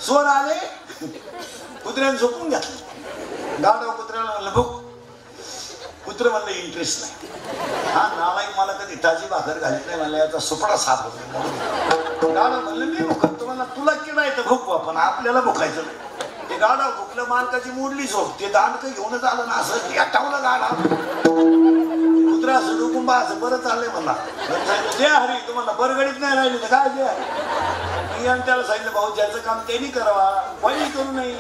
स्वर आले, कुत्र्याने झोपून घातलं. गाढव कुत्र्याला म्हणलं बघ. कुत्र म्हणलं इंटरेस्ट नाही. हा नालायक मला कधी ताजी भाकर घालीत नाही, मला याचा सुपडा साफ होतो. गाढव म्हणलं मी भुकत तुम्हाला, तुला किडा येतं भुकू आपण, आपल्याला भुकायचं नाही. ते गाढव भुकलं, मालकाची मोडली झोप, ते दांडकं घेऊनच आलं ना असं याटावलं गाढव. कुत्रा असं डुकुंबा असं बरं चाललंय मला. जे हरी तुम्हाला बरगडीत नाही राहिली तर काय जे मी आणि त्याला सांगितलं भाऊ ज्याचं काम त्यांनी करावा, वाईट करू नये.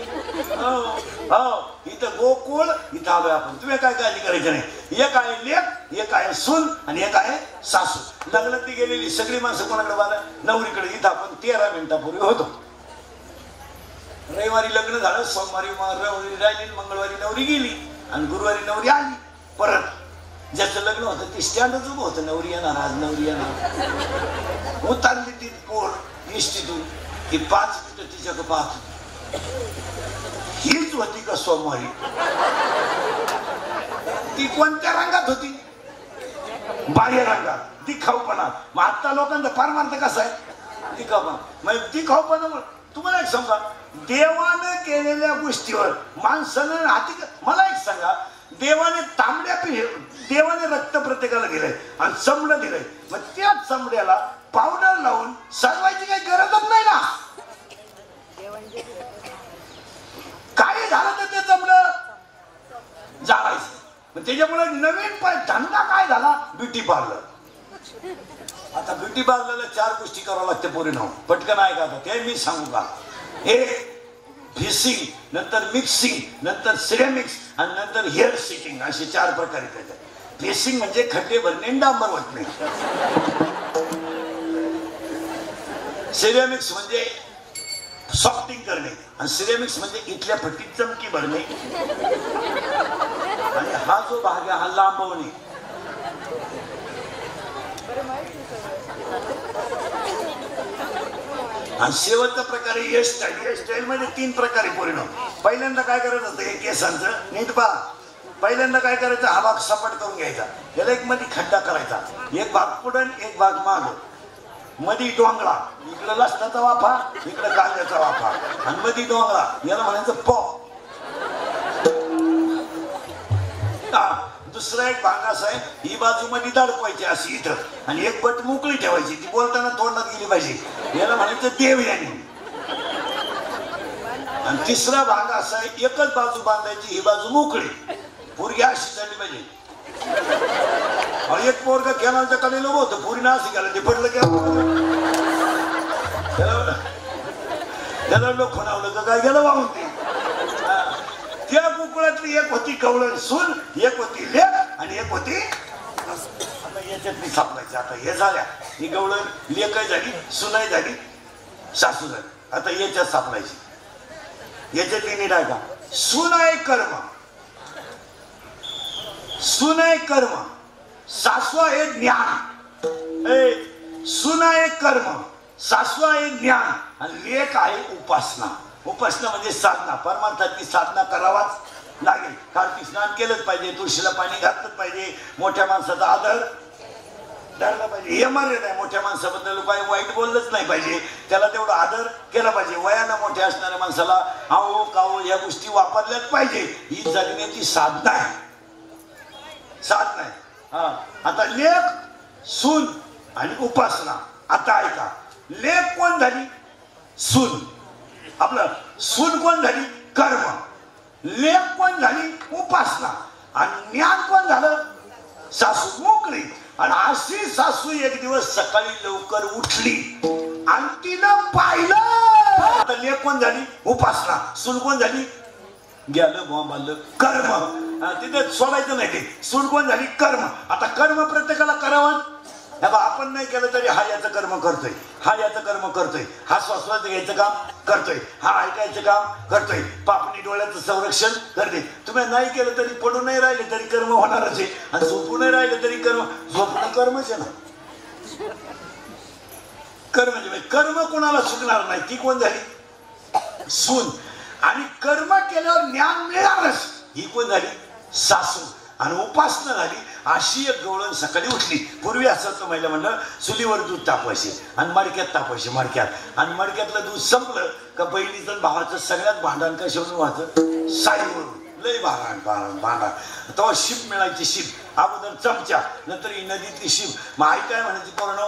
हो इथं गोकुळ, इथं आलोय आपण, तुम्ही काय काळजी करायची नाही. एक आहे लेक, एक आहे सून आणि एक आहे सासू. लग्नात ती गेलेली सगळी माणसं कोणाकडे बाला नवरीकडे. इथं आपण 13 मिनिटापूर्वी होतो. रविवारी लग्न झालं, सोमवारी रविवारी राहिली, मंगळवारी नवरी गेली आणि गुरुवारी नवरी आली परत. ज्याचं लग्न होतं ते स्टँडच उभं होतं, नवरी येणार आज, नवरी येणार. उतारली ती पोर इष्टीतून, ती 5 मिनिटं तिच्याकडे पाहत होती. हीच होती का सोमवारी? ती कोणत्या रंगात होती? बाह्य रंगात, ती खाऊपणा. मग आता लोकांचा परमार्थ कसा आहे? ती खाऊपणा. मग ती खाऊपणा. तुम्हाला एक सांगा, देवानं केलेल्या गोष्टीवर माणसानं हाती. मला एक सांगा, देवाने देवाने रक्त प्रत्येकाला दिलंय आणि चमडं दिलंय. मग त्या चमड्याला पावडर लावून सजवायची काही गरजच नाही ना. काय झालं तर ते चमडं जाळायचं. मग त्याच्यामुळे नवीन धंदा काय झाला? Beauty parlour. आता ब्युटी पार्लरला 4 गोष्टी कराव्या लागते पोरीनो. पटकन आहे का? ते मी सांगू का? एक फिसिंग, नंतर मिक्सिंग, नंतर सिरेमिक्स आणि नंतर हेअर सेटिंग, असे 4 प्रकार आहेत. फिसिंग म्हणजे खड्डे भरणे, डांबर वाटणे. सिरेमिक्स म्हणजे सॉफ्टिंग करणे आणि सिरेमिक्स म्हणजे इथल्या फटीत चमकी भरणे. आणि हा जो भाग आहे हा लांबवणे. आणि शेवटचा प्रकार आहे हेअरस्टाईल. हेअरस्टाईल मध्ये 3 प्रकार आहे पोरीनो. पहिल्यांदा काय करायचं असतं, हे केसांचं नीट पहा. पहिल्यांदा काय करायचं, हा भाग सपाट करून घ्यायचा, याला एक मध्ये खड्डा करायचा, एक भाग पुढं एक भाग माग, मध्ये डोंगळा, इकडं लसणाचा वाफा, इकडं कांद्याचा वाफा आणि मध्ये डोंगळा, याला म्हणायचं पॉ. दुसरा एक भाग असा आहे, ही बाजू मध्ये दडपवायची अशी इथं आणि एक बट मोकळी ठेवायची, ती बोलताना तोंडात गेली पाहिजे, याला म्हणायचं देवयानी. आणि तिसरा भाग असा आहे, एकच बाजू बांधायची, ही बाजू मोकळी, पोरगी अशी झाली पाहिजे. एक पोरगा कॅनलच्या कडेला उभं होतं, पोरीनं अशी घाला, ते पडलं की त्याला लोक खुणावलं तर काय गेलं वाहून. ते त्या कुकुळातली एक होती कवळण सून, एक होती लेक आणि एक होती. आता याच्यात मी सापडायचं. आता हे झाल्या, ही गवळण लेकही झाली, सुनाई झाली, सासू झाली. आता याच्यात सापडायची. याच्यात नीट आहे का? सून आहे कर्म, सून आहे कर्म, सासू आहे ज्ञान. सून आहे कर्म, सासू आहे ज्ञान आणि लेक आहे उपासना. उपासना म्हणजे साधना. परमार्थाची साधना करावाच लागेल. कार्तिक स्नान केलंच पाहिजे, तुळशीला पाणी घातलंच पाहिजे, मोठ्या माणसाचा आदर धरला पाहिजे. हे मर्यादा आहे. मोठ्या माणसाबद्दल काही वाईट बोललंच नाही पाहिजे, त्याला तेवढा आदर केला पाहिजे. वयानं मोठ्या असणाऱ्या माणसाला आओ काओ या गोष्टी वापरल्याच पाहिजे. ही जगण्याची साधना आहे, साधना आहे. आता लेक, सून आणि उपासना. आता ऐका, लेक कोण झाली? सून. आपलं सून कोण झाली? कर्म. लेक कोण झाली? उपासना. आणि ज्ञान कोण झालं? सासू, मोकळी. आणि अशी सासू एक दिवस सकाळी लवकर उठली आणि तिनं पाहिलं. आता लेक कोण झाली? उपासना. सून कोण झाली? गेलं बॉम्बालं कर्म. तिथे सोडायचं नाही ते. सून कोण झाली? कर्म. आता कर्म प्रत्येकाला करावं. आपण नाही केलं तरी हा याचं कर्म करतोय, हा याचं कर्म करतोय, हा श्वासाचं घ्यायचं काम करतोय, हा ऐकायचं काम करतोय, पापणी डोळ्याचं संरक्षण करते. तुम्ही नाही केलं तरी, पडून नाही राहिले तरी कर्म होणारच आहे आणि झोपून नाही राहिले तरी कर्म. झोपणं कर्मच आहे ना. कर्म म्हणजे कर्म कोणाला चुकणार नाही. ती कोण झाली? सून. आणि कर्म केल्यावर ज्ञान मिळणारच, ही कोण झाली? सासू. आणि उपासना झाली अशी एक गवळण सकाळी उठली. पूर्वी असं होतं महिला म्हणलं चुलीवर दूध तापवायचे आणि मडक्यात तापवायचे मडक्यात, आणि मडक्यातलं दूध संपलं का बहिणीचं आणि भावाचं सगळ्यात भांडण कशावरून व्हायचं? साईवरून. लय भांडण. तेव्हा शिप मिळायची. शिप अगोदर चमचा, नंतर ही नदीतली शिप. मग आई काय म्हणायची पोरांनो,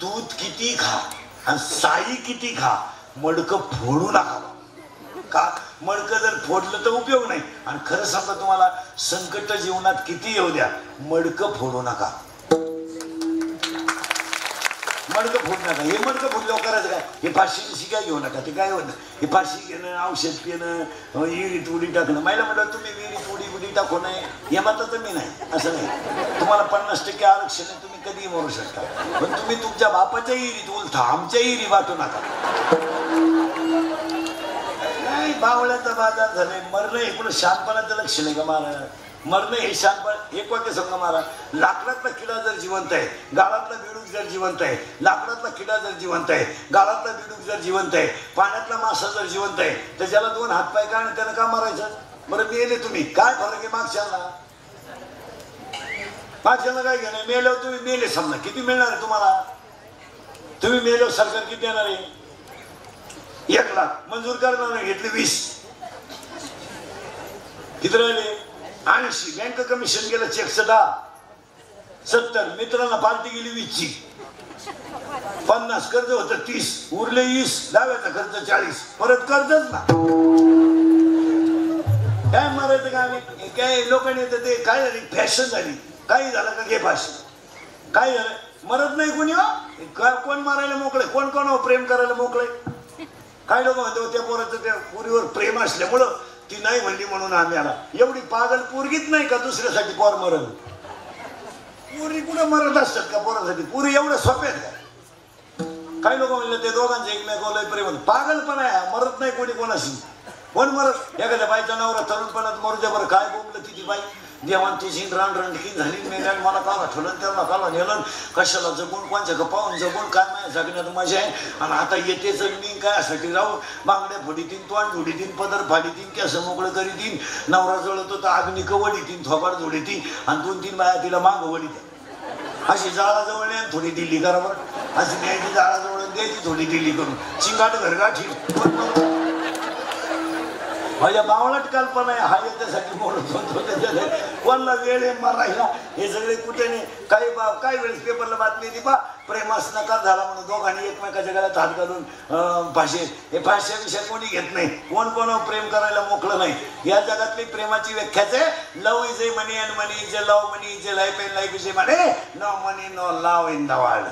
दूध किती खा आणि साई किती खा, मडकं फोडू नका. का? मडकं जर फोडलं तर उपयोग नाही. आणि खरं सांगतो तुम्हाला, संकट जीवनात किती येऊ द्या, मडकं फोडू नका. मडकं फोडू नका. हे मडकं फोडल्यावर करायचं काय? हे फाशी काय घेऊ नका. ते काय होतं, हे फाशी घेणं, औषध पिणं, विहिरीत उडी टाकणं. महिला म्हणलं तुम्ही विहिरीत उडी टाकू नये हे मात्र मी नाही, असं नाही. तुम्हाला 50% आरक्षण आहे, तुम्ही कधीही मरू शकता. पण तुम्ही तुमच्या बापाच्या विहिरीत उलथा, आमच्या विहिरी वाटू नका. नाही, बावळ्याचा बाजार झालाय. मरणं हे कुठं शांतपणाचं लक्ष नाही का महाराज? मरणं हे शांतपण. एक वाक्य सांगा महाराज, लाकडातला किडा जर जिवंत आहे, गाळातला बेडूक जर जिवंत आहे, लाकडातला किडा जर जिवंत आहे, गाळातला बेडूक जर जिवंत आहे, पाण्यातला मासा जर जिवंत आहे, तर ज्याला 2 हातपाय का आणि त्यानं का मारायचं? बरं मेले तुम्ही, काय फरक आहे मागच्याला? मागच्याला काय घेणं? मेल्यावर तुम्ही मेले समजा, किती मिळणार आहे तुम्हाला? तुम्ही मेल्यावर सरकार किती देणार आहे? 1 लाख मंजूर करणार नाही, घेतले 20. किती राहिले? 80. बँक कमिशन गेलं चेकचं 10. 70. मित्रांना पार्टी गेली 20ची. 50. कर्ज होतं 30. उरले 20. दाव्याचा खर्च 40. परत कर्जच ना. काय मारायचं का आम्ही? काय लोकांनी ते काय झाली, फॅशन झाली. काही झालं का घे फाशी. काय झालं? मरत नाही कोणी. कोण मारायला मोकळे, कोण कोण प्रेम करायला मोकळे. काय लोक म्हणतो त्या पोराचं त्या पुरीवर प्रेम असल्यामुळं ती नाही म्हणली म्हणून आम्ही आला. एवढी पागल पोरगीच नाही का दुसऱ्यासाठी पोर मरण? पुरी कुठं मरत असतात का पोरासाठी? पुरी एवढं सोप्यात का? काही लोक म्हणले ते दोघांचं एकमेकाला प्रेम. पागलपणा आहे, मरत नाही कोणी कोणाशी. कोण मरत? एखाद्या बाईचा नवरा तरुणपणात मरू द्या बरं. काय बोललं तिची बाई, देवान तिची रणरणकी झाली, मेल्यान मला काला ठेवलं, त्याला काला नेलं, कशाला जगून, कोणच्या गप्पावून जगून, काय माझ्या जगण्यात मजा आहे. आणि आता येतेच मी काय साठी राहू, बांगड्या फोडीतीन, तोंड जोडीतीन, पदर फाडीतीन, केस मोकळं करीतीन, नवरा जळत होता अग्निक वडीतीन, थोबाड जोडीतीन, आणि 2-3 बाया तिला मागं वडीत. अशी जाळाजवळ नाही, थोडी दिल्ली करा बरं. अशी न्यायची जाळाजवळ द्यायची, थोडी दिल्ली करून. चिंगाट घरगाठी. माझ्या बावळट कल्पना आहे, हा याच्यासाठी म्हणत होतो. कोणला वेळ आहे मरायला, हे सगळे कुठे नाही. काही वेळेस पेपरला बातमी येते, प्रेमास नकार झाला म्हणून दोघांनी एकमेकाच्या गळ्यात हात घालून फाशी. हे फाश्याविषयी कोणी घेत नाही. कोण कोण प्रेम करायला मोकळं नाही. या जगातली प्रेमाची व्याख्याच आहे, love is a money and money is a love, money is a life and life is a money, no money no love in the world.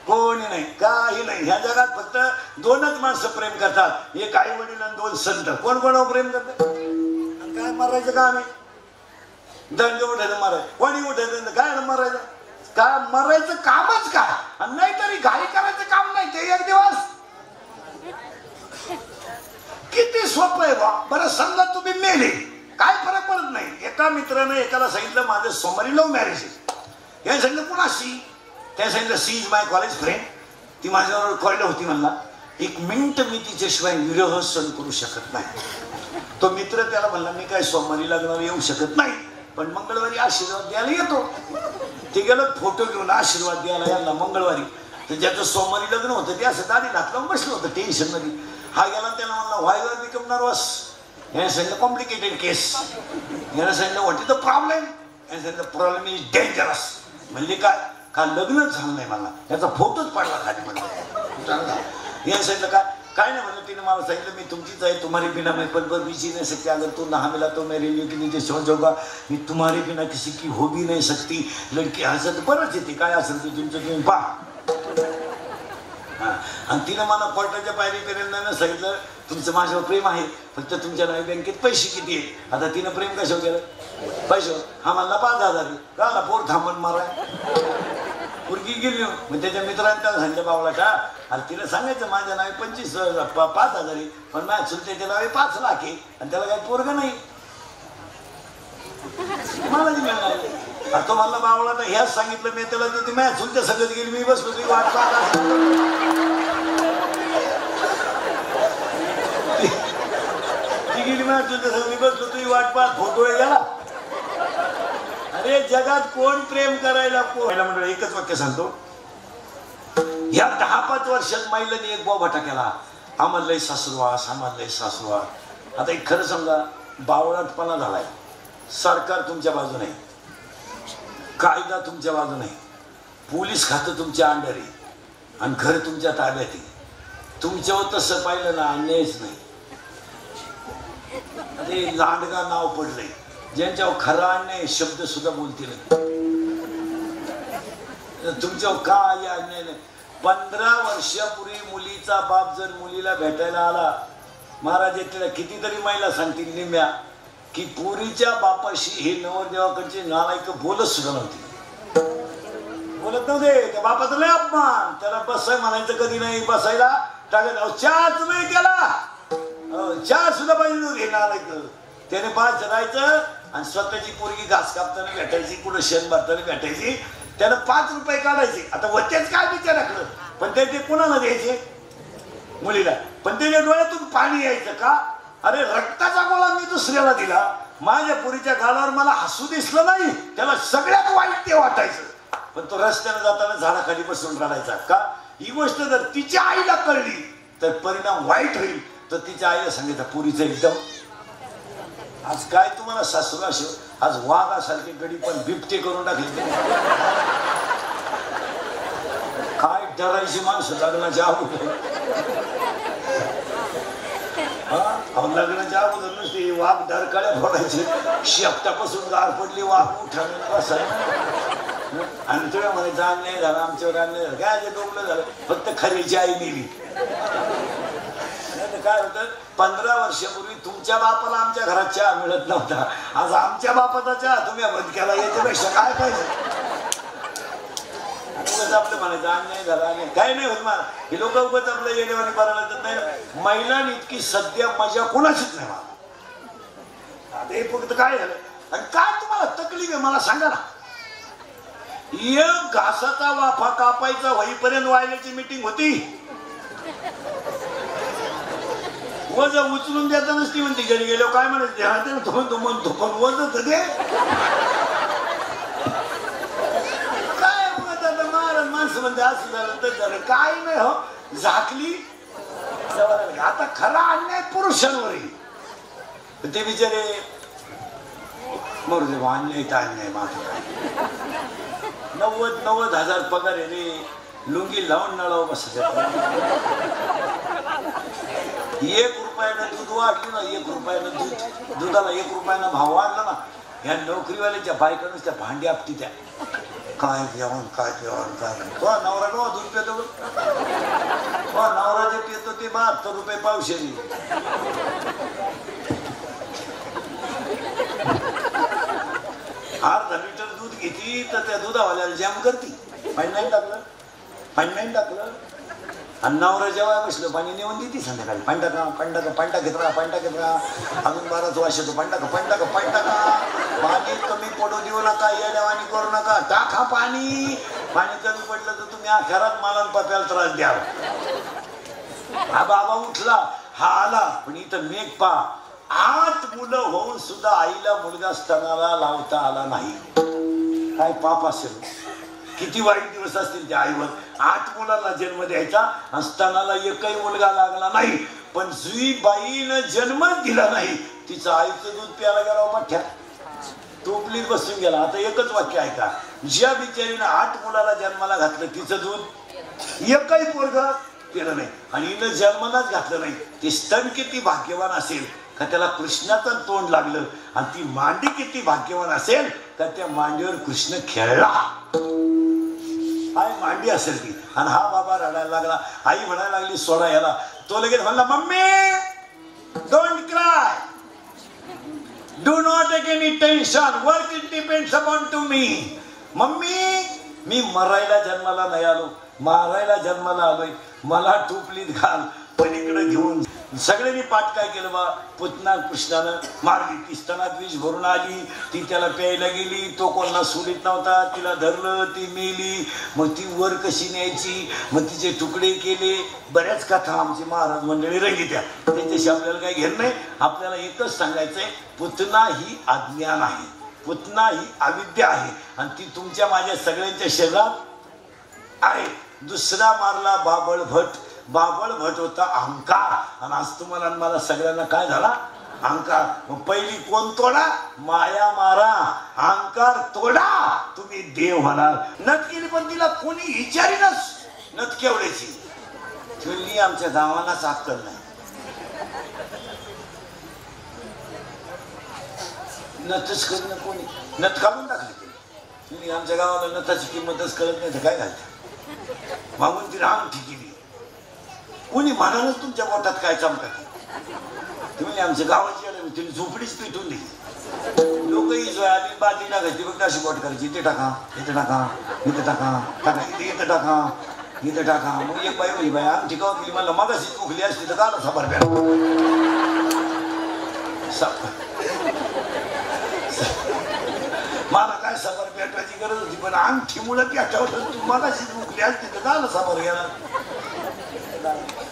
कोणी नाही, काही नाही. ह्या जगात फक्त 2च माणसं प्रेम करतात, एक आई वडील आणि 2 संत. कोण कोण प्रेम करतात? काय मारायचं का आम्ही? दंड उठायचं मारायचं, कोणी उठायचं काय मारायचं? काय मारायचं कामच काय? आणि नाहीतरी घाई करायचं काम नाही ते 1 दिवस. किती सोपं आहे बा. बरं समजा तुम्ही मेले, काय फरक पडत नाही. एका मित्रानं एकाला सांगितलं माझं सोमवारी लव्ह मॅरेज आहे. हे सांगितलं कुणाशी? त्या सांगितलं she is my college friend. ती माझ्याबरोबर कॉलेज होती. म्हणला 1 मिनिट मी तिच्याशिवाय विरह सहन करू शकत नाही. तो मित्र त्याला म्हणला मी काय सोमवारी लग्नाला येऊ शकत नाही, पण मंगळवारी आशीर्वाद द्यायला येतो. ते गेलं फोटो घेऊन आशीर्वाद द्यायला यांना मंगळवारी. तर ज्याचं सोमवारी लग्न होतं ते असं दाढी घातलं बसलं होतं टेन्शन मध्ये. हा गेला, त्याला म्हणला व्हाय आर बिकम नर्वस. याने सांगितलं कॉम्प्लिकेटेड केस. याने सांगितलं व्हॉट इज द प्रॉब्लेम? याने सांगितलं प्रॉब्लेम इज डेंजरस. म्हणजे काय? का लग्नच झालं नाही मला, त्याचा फोटोच पडला खाली. म्हणलं या सांगितलं काय नाही म्हणलं. तिने मला सांगितलं मी तुमचीच आहे, तुम्हारी बिना मैं पल भर भी जी नहीं सकती, अगर तू ना मिला तो मेरे लिए नीचे समझ जाऊंगा, मी तुम्हारी बिना किसी की हो भी नहीं सकती. लडकी हसत बरंच येते, काय असेल ते तुमचं तुम्ही पहा. आणि तिनं मला कोर्टाच्या पायरीपर्यंत सांगितलं तुमचं माझ्यावर प्रेम आहे, फक्त तुमच्या नावे बँकेत पैसे किती आहे. आता तिनं प्रेम कशावर केलं? पैसे. हा म्हणला 5,000. का पोर थांबून माराय पुरगी गेली. मग त्याच्या मित्रांनी त्याला सांगितलं बावला का, अरे तिला सांगायचं माझ्या नावे 5,000 आहे, पण माझ्या चुलत्याच्या नावे 5 लाख आहे, आणि त्याला काही पोरग नाही. मला जी मिळणार तो म्हणला बावला तर ह्याच सांगितलं मी त्याला. ती माझ्या चुलत्या सगळ्यात गेली, मी बसलो तुझी वाट पाहत. ती गेली माझ्या चुलत्या सगळं, मी बसलो तुझी वाट पाहत. फोटो गेला अरे जगात कोण प्रेम करायला कोण मंडळ एकच वाक्य सांगतो. या 10-5 वर्षात महिलांनी एक बोबाटा केला, आम्हाला लय सासुरवास, आम्हाला लय सासुरवास. आता एक खरं सांगा, बावळटपणा झालाय. सरकार तुमच्या बाजूने आहे, कायदा तुमच्या बाजूने आहे, पोलीस खातं तुमच्या अंडर आहे आणि घर तुमच्या ताब्यात आहे. तुमच्यावर तसं पाहिलं ना अन्यायच नाही. ते लांडगा नाव पडलंय, ज्यांच्यावर खरा अन्याय शब्द सुद्धा बोलतील. तुमच्यावर काय अन्याय नाही. 15 वर्षापूर्वी मुलीचा बाप जर मुलीला भेटायला आला, महाराज तिला कितीतरी महिला सांगतील निम्या की पोरीच्या बापाशी हे नवरदेवाकडचे नालायक बोलत सुद्धा नव्हती, बोलत नव्हते. त्या बापाचा लय अपमान, त्याला बसाय म्हणायचं कधी नाही, बसायला टाकत चहाच नाही त्याला, चहा सुद्धा पाहिजे नव्हते नालायक. त्याने पाच राहायचं आणि स्वतःची पोरगी घास कापताना भेटायची, कुठं शेण भरताना भेटायची, त्यानं 5 रुपये काढायचे. आता वतेच काय विचाराकडं, पण ते कोणाला द्यायचे? मुलीला. पण त्याच्या डोळ्यातून पाणी यायचं का? अरे रक्ताचा गोळा मी दुसऱ्याला दिला, माझ्या पुरीच्या गालावर मला हसू दिसलं नाही, त्याला सगळ्यात वाईट ते वाटायचं. पण तो रस्त्याने जाताना झाडाखाली बसून राहायचा का? ही गोष्ट जर तिच्या आईला कळली तर परिणाम वाईट होईल. तर तिच्या आईला सांगितलं पुरीचं एकदम आज काय तुम्हाला सासूला आज वाघासारखी गडी पण बिबटे करून टाकली. काय डरायची माणसं लग्नाच्या अगोदर. लग्नाच्या अगोदर नुसते वाघ डरकाळ्या फोडायचे, शेपटापासून गार पडली वाघ उठायला बसायला. आणि तुला म्हणायचं अन्याय झाला, आमच्यावर अन्याय झाला, काय ते डोकलं झालं, फक्त खरीची आई नेली. काय होतं, 15 वर्षापूर्वी तुमच्या बापाला आमच्या घरात चहा मिळत नव्हता, आज आमच्या बापाचा चहा तुम्ही बंद केला, याच्यापेक्षा काय पाहिजे? आपलं म्हणायचं अन्याय झाला, काय नाही होत मला. हे लोक उगाच आपलं येण्यावानी करायला जात नाही. महिलांनी इतकी सध्या मजा कोणाचीच नाही मला. आता हे फक्त काय झालं आणि काय तुम्हाला तकलीफ आहे मला सांगा ना. एक घासाचा वाफा कापायचा होईपर्यंत वाहिल्याची मीटिंग होती. वज उचलून द्यायचं नसती म्हणते, घरी गेल्यावर काय म्हणायचं म्हणतो पण वज दे काय मग आता महाराज माणसं म्हणते असं झालं तर झालं, काय नाही हो झाकली. आता खरा अन्याय पुरुषांवर येईल. ते बिचारे मरू दे अन्याय तर अन्याय माझं काय. 90,000 पगार आहे रे, लुंगी लावून नळाव बसायचं. 1 रुपयानं दूध वाढलं ना, 1 रुपयानं दुधाला 1 रुपयानं भाव वाढला ना, ह्या नोकरीवाल्याच्या बायकांच त्या भांडी आपटी त्या काय जेवण काय जेवण काय. तो नवरा केव्हा दूध पितो, नवरा जे पितो ते 72 रुपये पावशेरी. अर्धा लिटर दूध घेतली तर त्या दुधावाल्याला जाम करती. पाणी नाही टाकलं, पाणी नाही टाकलं आणि नवरा जेव्हा बसलं पाणी नेऊन देते संध्याकाळी. पाणी टाका, पाणी टाका, पाणी टाकत राहा, पाणी टाकत राहा. अजून 12च वाश येतो, पाणी टाका, पाणी टाका, पाणी टाका. पाणी कमी पडू देऊ नका, येड्यावानी करू नका, टाका पाणी. पाणी कमी पडलं तर तुम्ही आखारात मला पप्याला त्रास द्या. हा बाबा उठला, हा आला, पण इथं मेघ पा 8 मुलं होऊन सुद्धा आईला मुलगा स्तनाला लावता आला नाही. काय पाप असेल, किती वाईट दिवस असतील त्या आईवर. 8 मुलांना जन्म द्यायचा, स्तनाला एकही मुलगा लागला नाही. पण जुई बाईनं जन्मच दिला नाही, तिचं आईचं दूध प्यायला गेला मोठ्या टोपलीत बसून गेला. आता एकच वाक्य ऐका, ज्या बिचारीनं 8 मुलाला जन्माला घातलं तिचं दूध एकही पोरगं पिलं नाही आणि हिनं जन्मालाच घातलं नाही. ते स्तन किती भाग्यवान असेल का त्याला कृष्णाचं तोंड लागलं, आणि ती मांडी किती भाग्यवान असेल का त्या मांडीवर कृष्ण खेळला. काय मांडी असेल ती. आणि हा बाबा रडायला लागला, आई म्हणायला लागली सोडा याला. तो लगेच म्हणला, mummy don't cry, do not take any tension, work it depends upon to me. Mummy मी मरायला जन्माला नाही आलो, मारायला जन्माला आलोय, मला टोपलीत घाल, पलीकडे घेऊन. सगळ्यांनी पाठ काय केलं बा, पुतना कृष्णानं मारली. ती स्तनात विष भरून आली, ती त्याला प्यायला गेली, तो कोणाला सोडित नव्हता, तिला धरलं, ती मेली. मग ती वर कशी न्यायची, मग तिचे तुकडे केले. बऱ्याच कथा आमची महाराज मंडळी रंगीत्या, त्याच्याशी आपल्याला काही घेणं नाही. आपल्याला एकच सांगायचंय, पुतना ही अज्ञान आहे. पुतना ही अविद्या आहे आणि ती तुमच्या माझ्या सगळ्यांच्या शरीरात आहे. दुसरा मारला बाबळ भट होता अहंकार आणि आज तुम्हाला आणि मला सगळ्यांना काय झाला अहंकार. मग पहिली कोण तोडा माया मारा अहंकार तोडा तुम्ही देव होणार. नथ केली पण तिला कोणी विचारीनच नथ केवढ्याची तुम्ही आमच्या गावालाच अक्कल नाही. नथच करणं कोणी नथ काढून टाकली तुम्ही आमच्या गावाला नथाची किंमतच कळत नाही तर काय घालता मागून ती अंगठी केली. कोणी म्हणालच तुमच्या पोटात काय चमका तुम्ही आमच्या गावाची तुम्ही झोपडीच पिटून दिली. लोकही जो आली बादली टाकायची बघ अशी बोट करायची इथे टाका इथे टाका इथे टाका टाका इथे टाका इथे टाका. मग एक बाई होई बाई आमची गाव गेली मला मगाशी चुकली असती तर काला सफर प्या मला काय सफर पेटवायची गरज होती पण अंगठीमुळे पेटावलं तू मगाशी चुकली असती तर काला सफर गेला.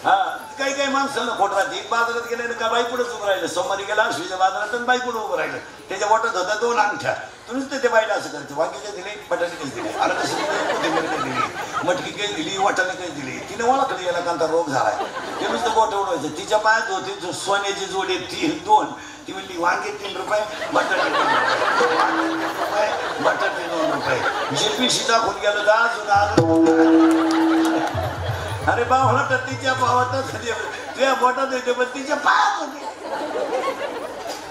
हा काही काही माणसाला खोट राहते. बाजारात गेले का बाई पुढे उभं राहिलं. सोमवारी गेला अश्वीच्या बाजारात आणि बाई पुढे उभं राहिलं. त्याच्या बोटात होता 2 अंगठ्या. तुम्हीच ते बाईला असं करायचं वांगी काही दिली बटाटे काही दिली अरे कोथिंबीर काही दिली मटकी काही दिली वाटाणे काही दिली. तिने ओळखलं याला कांता रोग झालाय. ते नुसतं बोट उडवायचं. तिच्या पायात होते सोन्याची जोडी 2 ती म्हणली वांगे 3 रुपये बटाटे 3 रुपये बटाटे 2 रुपये. जीपीसी दाखवून गेलं तर अजून आलं. अरे बाबा तर तिच्या भावातच तुझ्या बोटात येते पण तिच्या पायात होते.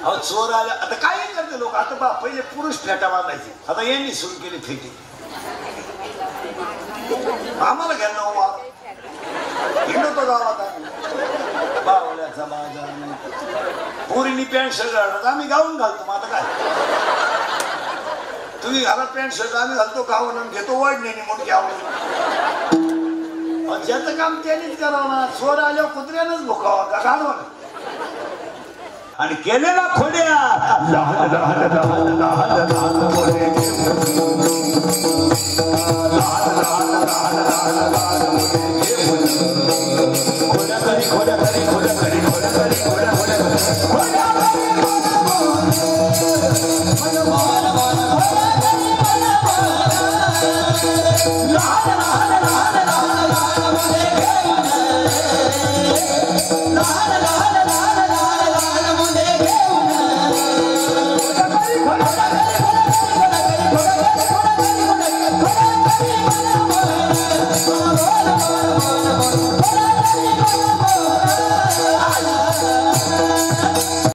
अहो चोर आले आता काय करते लोक. आता बा पहिले पुरुष फेटा बांधायचे आता यांनी सुरू केली फेटी. आम्हाला घ्या ना वार हिंडतो गावात बावल्याचा बाजार पोरीनी पॅन्ट शर्ट घालतात आम्ही गाऊन घालतो. मग आता काय तुम्ही घालत पॅन्ट शर्ट आम्ही घालतो गाऊन घेतो वाढणे मोठी आवड. ज्याचं काम त्यानेच करावं ना. चोर आल्यावर कुत्र्यानंच भोकावा का घालवा आणि केलेला खोड्या खोड्या